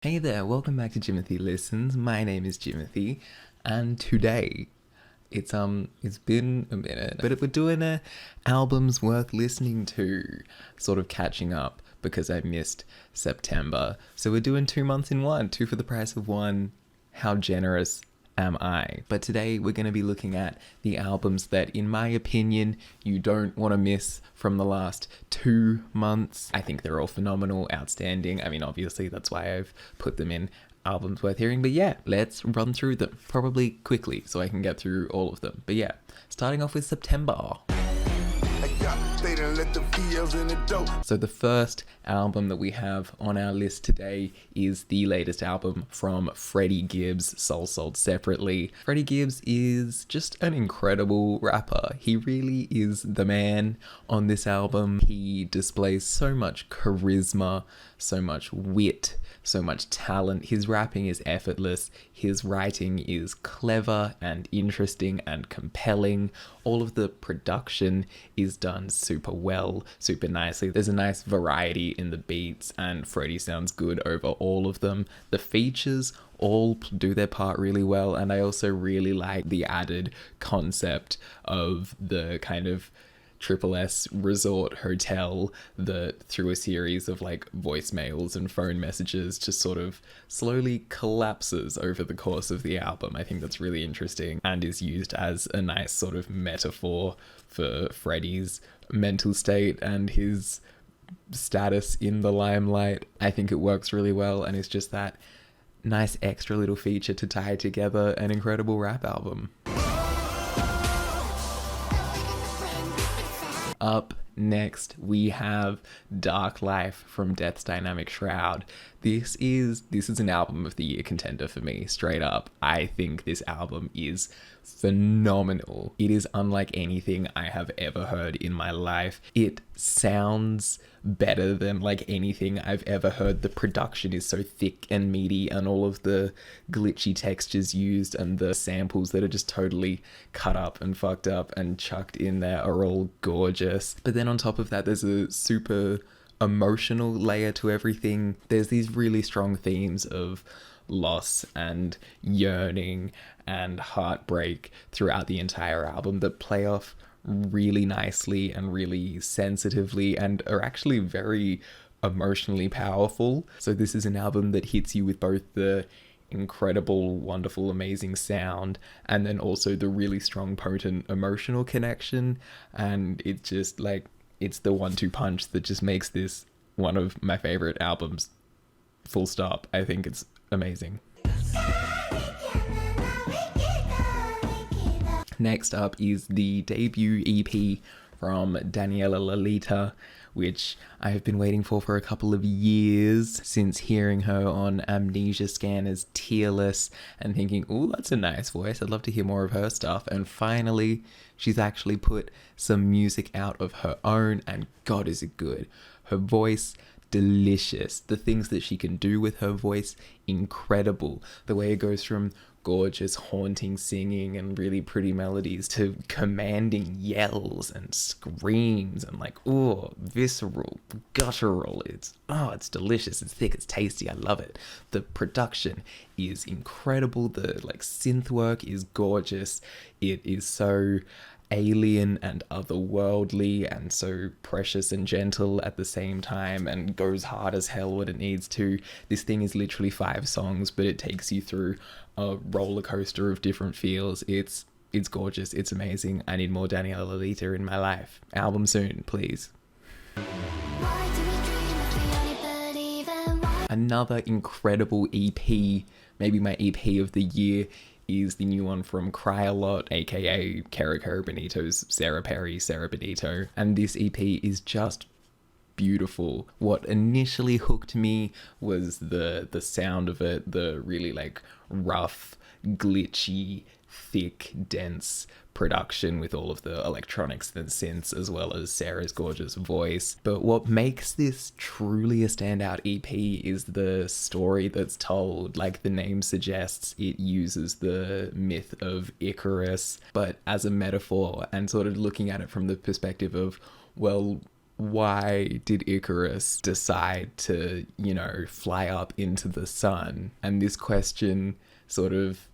Hey there, welcome back to Jimothy Listens. My name is Jimothy, and today it's been a minute, but we're doing a albums worth listening to, sort of catching up because I missed September. So we're doing 2 months in one, two for the price of one. How generous am I? But today we're going to be looking at the albums that, in my opinion, you don't want to miss from the last 2 months. I think they're all phenomenal, outstanding. I mean, obviously, that's why I've put them in albums worth hearing. But yeah, let's run through them, probably quickly, so I can get through all of them. But yeah, starting off with September. So the first album that we have on our list today is the latest album from Freddie Gibbs, Soul Sold Separately. Freddie Gibbs is just an incredible rapper. He really is the man on this album. He displays so much charisma, so much wit, so much talent. His rapping is effortless. His writing is clever and interesting and compelling. All of the production is done super well, super nicely. There's a nice variety in the beats, and Freddie sounds good over all of them. The features all do their part really well, and I also really like the added concept of the kind of Triple S resort hotel that, through a series of like voicemails and phone messages, just sort of slowly collapses over the course of the album. I think that's really interesting and is used as a nice sort of metaphor for Freddie's mental state and his status in the limelight. I think it works really well, and it's just that nice extra little feature to tie together an incredible rap album. Up next, we have Darklife from Death's Dynamic Shroud. This is an album of the year contender for me, straight up. I think this album is phenomenal. It is unlike anything I have ever heard in my life. It sounds better than like anything I've ever heard. The production is so thick and meaty, and all of the glitchy textures used and the samples that are just totally cut up and fucked up and chucked in there are all gorgeous. But then on top of that, there's a super emotional layer to everything. There's these really strong themes of loss and yearning and heartbreak throughout the entire album that play off really nicely and really sensitively and are actually very emotionally powerful. So this is an album that hits you with both the incredible, wonderful, amazing sound and then also the really strong, potent emotional connection. And it's just like, it's the 1-2 punch that just makes this one of my favorite albums, full stop. I think it's amazing. Next up is the debut EP from Daniela Lalita, which I have been waiting for a couple of years, since hearing her on Amnesia Scanner's Tearless and thinking, ooh, that's a nice voice, I'd love to hear more of her stuff. And finally, she's actually put some music out of her own, and God, is it good. Her voice, delicious. The things that she can do with her voice, incredible. The way it goes from gorgeous, haunting singing and really pretty melodies to commanding yells and screams and like, oh, visceral, guttural. It's delicious. It's thick. It's tasty. I love it. The production is incredible. The like synth work is gorgeous. It is so alien and otherworldly and so precious and gentle at the same time, and goes hard as hell when it needs to. This thing is literally 5 songs, but it takes you through a roller coaster of different feels. It's gorgeous. It's amazing. I need more Daniela Lalita in my life. Album soon, please. Another incredible EP, maybe my EP of the year, is the new one from Cryalot, aka Kerrico Benito's Sarah Benito. And this EP is just beautiful. What initially hooked me was the sound of it, the really like rough, glitchy, thick, dense production with all of the electronics and synths, as well as Sarah's gorgeous voice. But what makes this truly a standout EP is the story that's told. Like the name suggests, it uses the myth of Icarus, but as a metaphor, and sort of looking at it from the perspective of, well, why did Icarus decide to, fly up into the sun? And this question sort of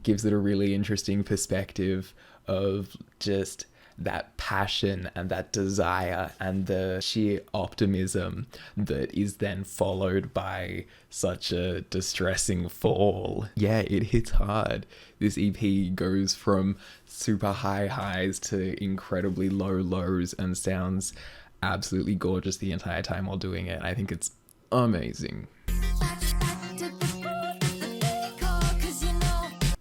gives it a really interesting perspective of just that passion and that desire and the sheer optimism that is then followed by such a distressing fall. Yeah, it hits hard. This EP goes from super high highs to incredibly low lows and sounds absolutely gorgeous the entire time while doing it. I think it's amazing.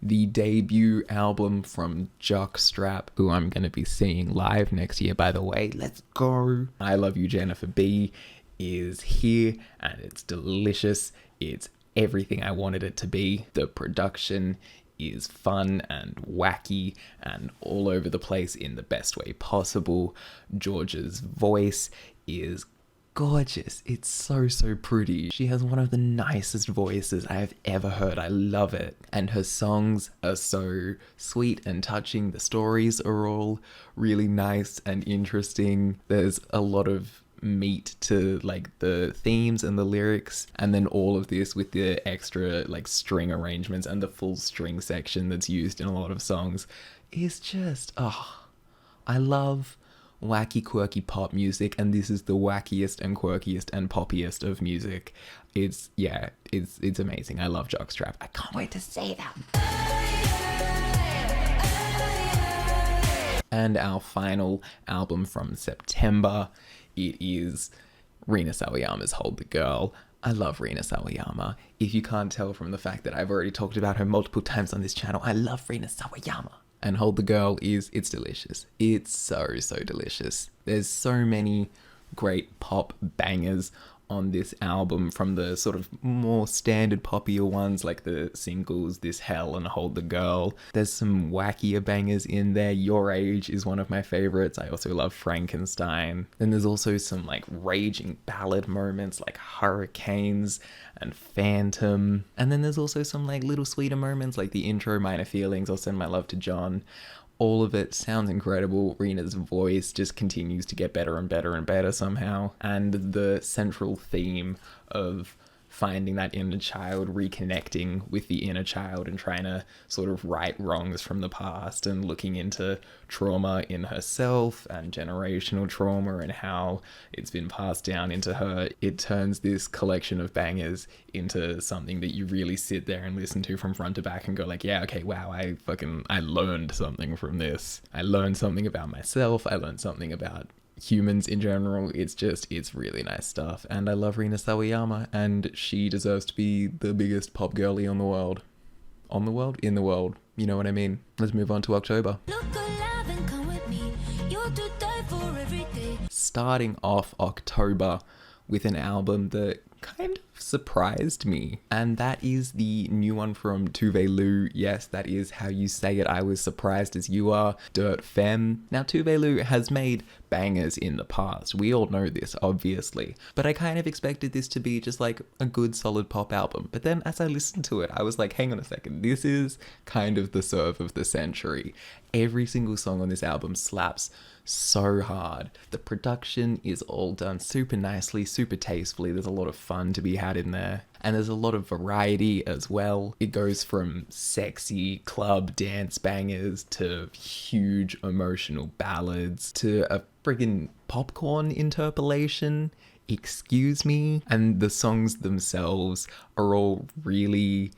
The debut album from Jockstrap, who I'm going to be seeing live next year, by the way. Let's go. I Love You, Jennifer B, is here and it's delicious. It's everything I wanted it to be. The production is fun and wacky and all over the place in the best way possible. Georgia's voice is gorgeous. It's so pretty. She has one of the nicest voices I have ever heard. I love it. And her songs are so sweet and touching. The stories are all really nice and interesting. There's a lot of meat to like the themes and the lyrics, and then all of this with the extra like string arrangements and the full string section that's used in a lot of songs is just, I love wacky, quirky pop music, and this is the wackiest and quirkiest and poppiest of music. It's amazing. I love Jockstrap. I can't wait to see them. And our final album from September, it is Rina Sawayama's Hold the Girl. I love Rina Sawayama. If you can't tell from the fact that I've already talked about her multiple times on this channel, I love Rina Sawayama. And Hold the Girl it's delicious. It's so delicious. There's so many great pop bangers on this album, from the sort of more standard poppier ones like the singles This Hell and Hold the Girl. There's some wackier bangers in there. Your Age is one of my favorites. I also love Frankenstein. Then there's also some like raging ballad moments like Hurricanes and Phantom. And then there's also some like little sweeter moments like the intro Minor Feelings or Send My Love to John. All of it sounds incredible. Rina's voice just continues to get better and better and better somehow. And the central theme of finding that inner child, reconnecting with the inner child and trying to sort of right wrongs from the past and looking into trauma in herself and generational trauma and how it's been passed down into her. It turns this collection of bangers into something that you really sit there and listen to from front to back and go like, yeah, okay, wow, I learned something from this. I learned something about myself. I learned something about humans in general. It's really nice stuff, and I love Rina Sawayama, and she deserves to be the biggest pop girly in the world, you know what I mean. Let's move on to October. Starting off October with an album that kind of surprised me, and that is the new one from Tove. Yes, that is how you say it. I was surprised as you are. Dirt Femme. Now, Tove has made bangers in the past. We all know this, obviously, but I kind of expected this to be just like a good solid pop album. But then as I listened to it, I was like, hang on a second, this is kind of the serve of the century. Every single song on this album slaps so hard. The production is all done super nicely, super tastefully. There's a lot of fun to be had in there, and there's a lot of variety as well. It goes from sexy club dance bangers to huge emotional ballads to a friggin' popcorn interpolation, excuse me. And the songs themselves are all really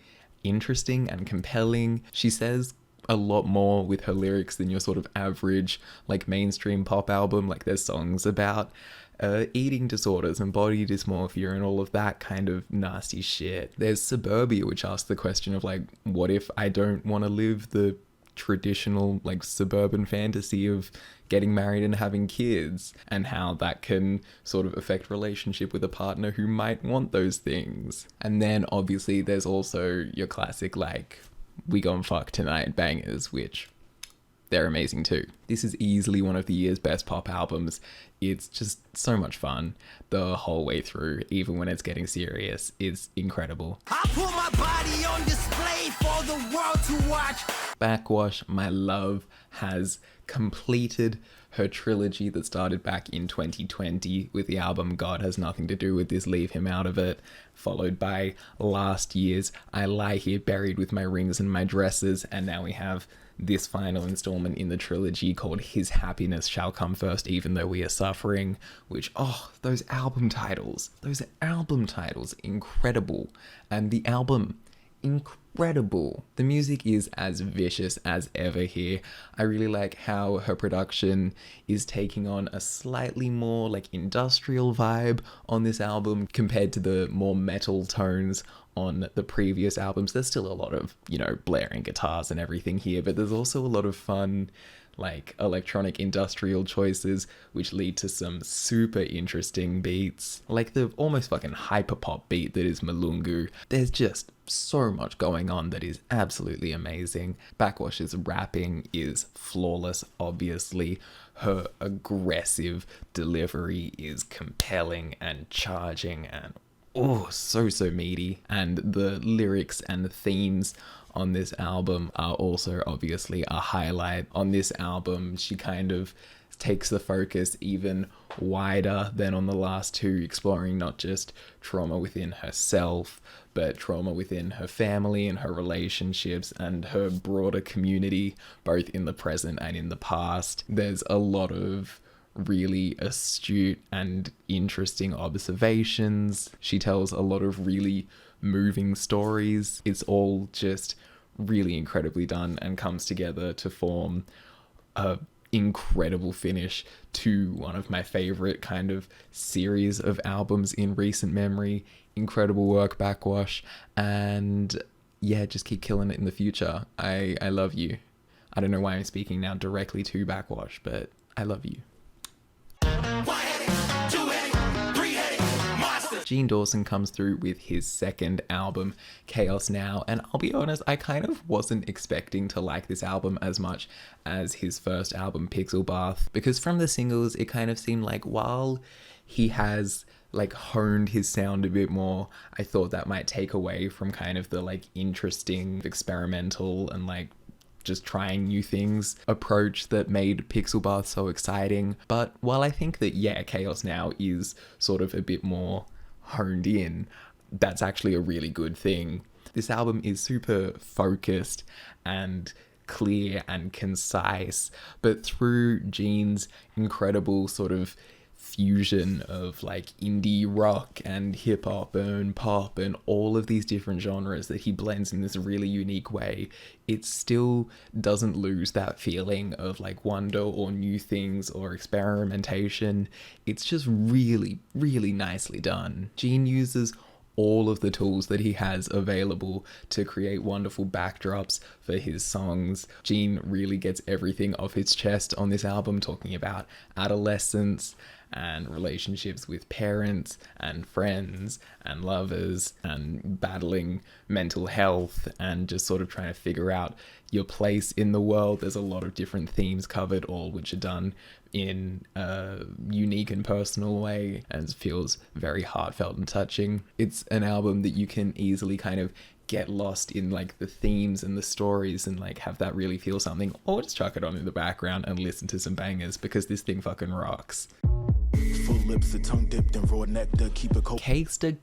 interesting and compelling. She says a lot more with her lyrics than your sort of average like mainstream pop album. Like there's songs about eating disorders and body dysmorphia and all of that kind of nasty shit. There's Suburbia, which asks the question of like, what if I don't want to live the traditional like suburban fantasy of getting married and having kids, and how that can sort of affect relationship with a partner who might want those things. And then obviously there's also your classic like We Gon' Fuck Tonight bangers, which they're amazing too. This is easily one of the year's best pop albums. It's just so much fun the whole way through, even when it's getting serious. It's incredible. I put my body on display for the world to watch. Backxwash, my love, has completed her trilogy that started back in 2020 with the album God Has Nothing to Do With This, Leave Him Out of It, followed by last year's I Lie Here Buried With My Rings and My Dresses, and now we have this final installment in the trilogy called His Happiness Shall Come First Even Though We Are Suffering, which, those album titles, incredible. And the album, incredible. The music is as vicious as ever here. I really like how her production is taking on a slightly more like industrial vibe on this album compared to the more metal tones on the previous albums. There's still a lot of, blaring guitars and everything here, but there's also a lot of fun like electronic industrial choices which lead to some super interesting beats, like the almost fucking hyperpop beat that is Malungu. There's just so much going on that is absolutely amazing. Backxwash's rapping is flawless, obviously. Her aggressive delivery is compelling and charging and so meaty. And the lyrics and themes on this album are also obviously a highlight. On this album, she kind of takes the focus even wider than on the last two, exploring not just trauma within herself, but trauma within her family and her relationships and her broader community, both in the present and in the past. There's a lot of really astute and interesting observations. She tells a lot of really moving stories. It's all just really incredibly done and comes together to form a incredible finish to one of my favorite kind of series of albums in recent memory. Incredible work, Backxwash, and yeah, just keep killing it in the future. I love you. I don't know why I'm speaking now directly to Backxwash, but I love you. Gene Dawson comes through with his second album, Chaos Now, and I'll be honest, I kind of wasn't expecting to like this album as much as his first album, Pixel Bath, because from the singles, it kind of seemed like while he has like honed his sound a bit more, I thought that might take away from kind of the like interesting, experimental and like just trying new things approach that made Pixel Bath so exciting. But while I think that, yeah, Chaos Now is sort of a bit more honed in, that's actually a really good thing. This album is super focused and clear and concise, but through Gene's incredible sort of fusion of like indie rock and hip hop and pop and all of these different genres that he blends in this really unique way, it still doesn't lose that feeling of like wonder or new things or experimentation. It's just really, really nicely done. Gene uses all of the tools that he has available to create wonderful backdrops for his songs. Gene really gets everything off his chest on this album, talking about adolescence and relationships with parents and friends and lovers and battling mental health and just sort of trying to figure out your place in the world. There's a lot of different themes covered, all which are done in a unique and personal way and feels very heartfelt and touching. It's an album that you can easily kind of get lost in like the themes and the stories and like have that really feel something, or just chuck it on in the background and listen to some bangers because this thing fucking rocks. Full lips, a tongue dipped in raw nectar, keep it cold.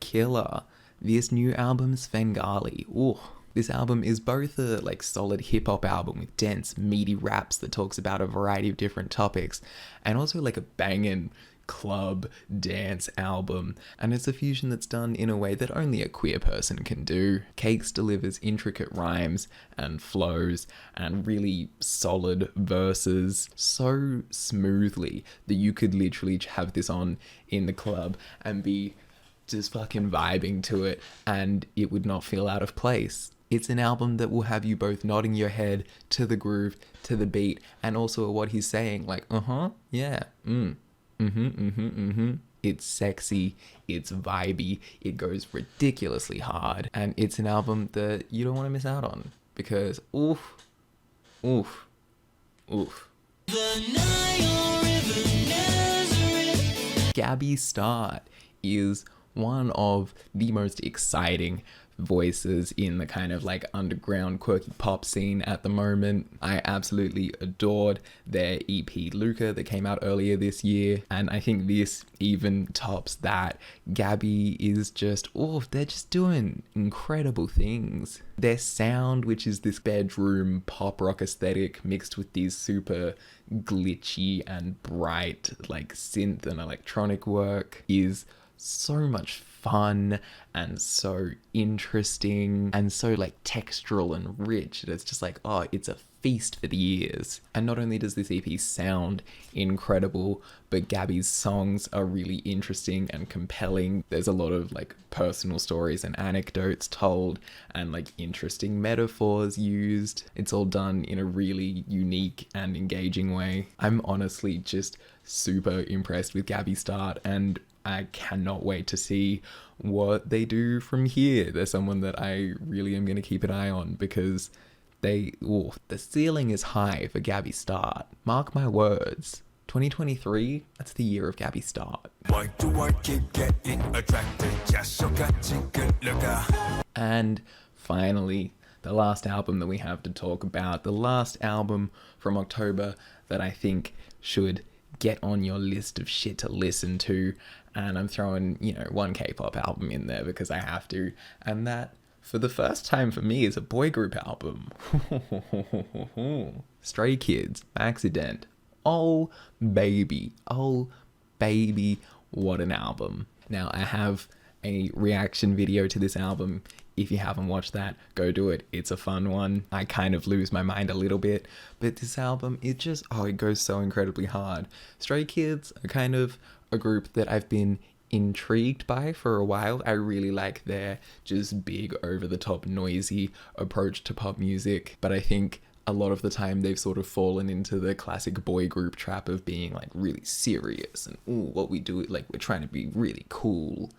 Killa, this new album, Svengali. Ooh. This album is both a like solid hip-hop album with dense, meaty raps that talks about a variety of different topics, and also like a banging club dance album, and it's a fusion that's done in a way that only a queer person can do. Cakes delivers intricate rhymes and flows and really solid verses so smoothly that you could literally have this on in the club and be just fucking vibing to it and it would not feel out of place. It's an album that will have you both nodding your head to the groove, to the beat, and also what he's saying, like, yeah, It's sexy, it's vibey, it goes ridiculously hard, and it's an album that you don't want to miss out on, because oof, Oof. Gabby Start is one of the most exciting voices in the kind of like underground quirky pop scene at the moment. I absolutely adored their EP Luca that came out earlier this year, and I think this even tops that. Gabby is just, they're just doing incredible things. Their sound, which is this bedroom pop rock aesthetic mixed with these super glitchy and bright like synth and electronic work, is so much fun and so interesting and so like textural and rich. It's just like, it's a feast for the ears. And not only does this EP sound incredible, but Gabby's songs are really interesting and compelling. There's a lot of like personal stories and anecdotes told and like interesting metaphors used. It's all done in a really unique and engaging way. I'm honestly just super impressed with Gabby Start, and I cannot wait to see what they do from here. They're someone that I really am going to keep an eye on, because the ceiling is high for Gabby Start. Mark my words. 2023, that's the year of Gabby Start. And finally, the last album that we have to talk about, the last album from October that I think should get on your list of shit to listen to. And I'm throwing, one K-pop album in there because I have to. And that, for the first time for me, is a boy group album. Stray Kids, MAXIDENT. Oh, baby. Oh, baby. What an album. Now, I have a reaction video to this album. If you haven't watched that, go do it. It's a fun one. I kind of lose my mind a little bit, but this album, it just, it goes so incredibly hard. Stray Kids are kind of a group that I've been intrigued by for a while. I really like their just big, over-the-top, noisy approach to pop music, but I think a lot of the time they've sort of fallen into the classic boy group trap of being like really serious and what we do, like we're trying to be really cool,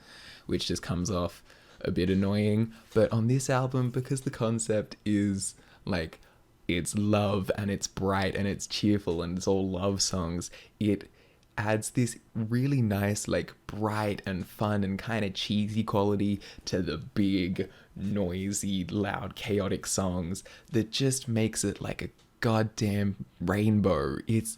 which just comes off a bit annoying. But on this album, because the concept is like it's love and it's bright and it's cheerful and it's all love songs, it adds this really nice like bright and fun and kind of cheesy quality to the big, noisy, loud, chaotic songs that just makes it like a goddamn rainbow. It's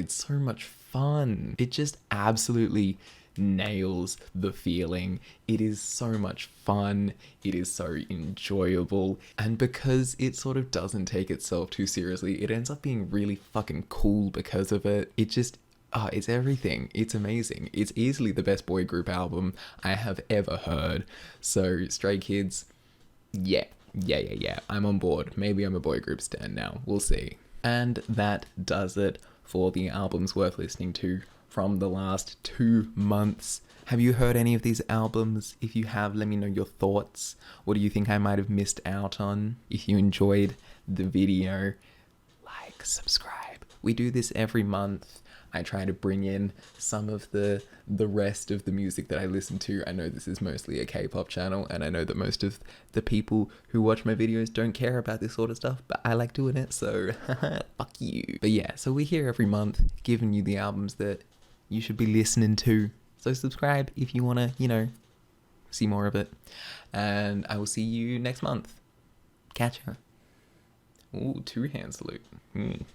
so much fun. It just absolutely nails the feeling. It is so much fun. It is so enjoyable. And because it sort of doesn't take itself too seriously, it ends up being really fucking cool because of it. It just, it's everything. It's amazing. It's easily the best boy group album I have ever heard. So Stray Kids, yeah. I'm on board. Maybe I'm a boy group stan now. We'll see. And that does it for the albums worth listening to from the last 2 months. Have you heard any of these albums? If you have, let me know your thoughts. What do you think I might have missed out on? If you enjoyed the video, like, subscribe. We do this every month. I try to bring in some of the rest of the music that I listen to. I know this is mostly a K-pop channel, and I know that most of the people who watch my videos don't care about this sort of stuff, but I like doing it, so fuck you. But yeah, so we're here every month giving you the albums that you should be listening to. So subscribe if you want to, see more of it. And I will see you next month. Catch ya. Ooh, 2-hand salute.